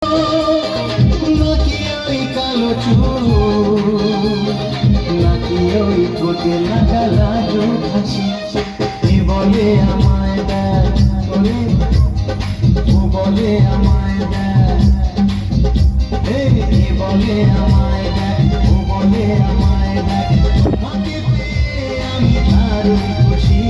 নাকি ওই কালো চুল, নাকি ওই ঠোঁটে লাগা লাজুক হাসি। এ বলে আমায় দেখ করে, ও বলে আমায় দেখ, এ বলে আমায় দেখ, ও বলে আমায় দেখ। তোমাকে পেয়ে আমি দারুণ খুশি।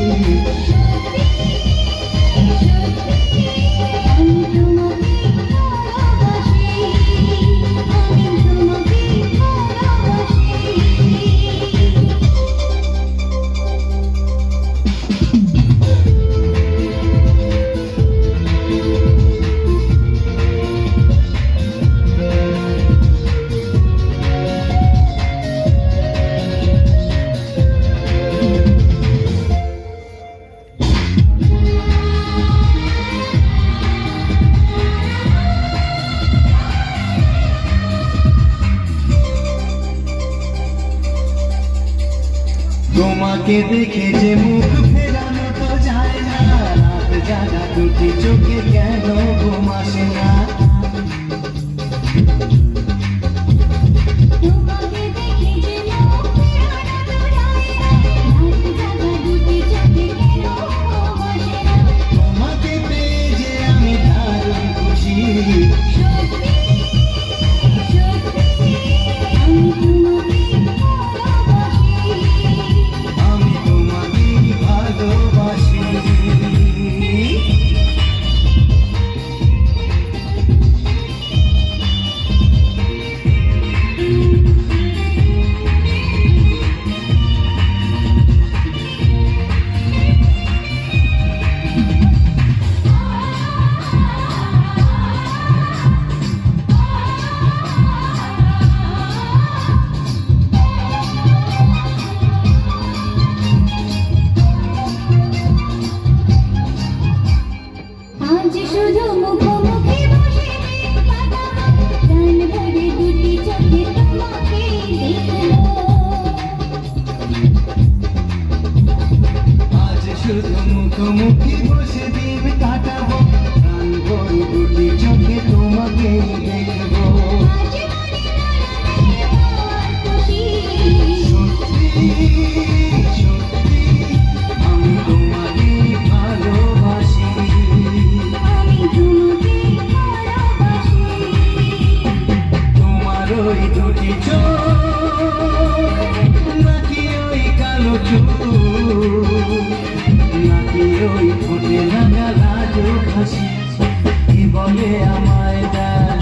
তোমাকে দেখে যে মুখ ফেরানো তো যায় না, রাত জাগা দুটি চোখে কেন ঘুম আসে না। তোমাকে দেখে যে মুখ ফেরানো তো যায় না, রাত জাগা দুটি চোখে কেন ঘুম আসে না। তোমাকে পেয়ে যে আমি দারুণ খুশি। সত্যি সত্যি আমি তোমাকে ভালোবাসি। আমি আজ শুধু মুখোমুখি বসে দিন কাটাবো, প্রাণ ভরে দুটি চোখে তোমাকে দেখবো। আজ শুধু মুখোমুখি বসে দিন কাটাবো, প্রাণ ভরে দুটি চোখে তোমাকে দেখবো। আজ মনে মনে আর খুশি। সত্যি সত্যি আমি তোমাকে ভালোবাসি। আমি তোমাকে ভালোবাসি। তোমার ওই দুটি চোখ, নাকি ওই কালো চুল, নাকি ওই ঠোঁটে লাগা লাজুক হাসি। কি বলে আমায় দেখ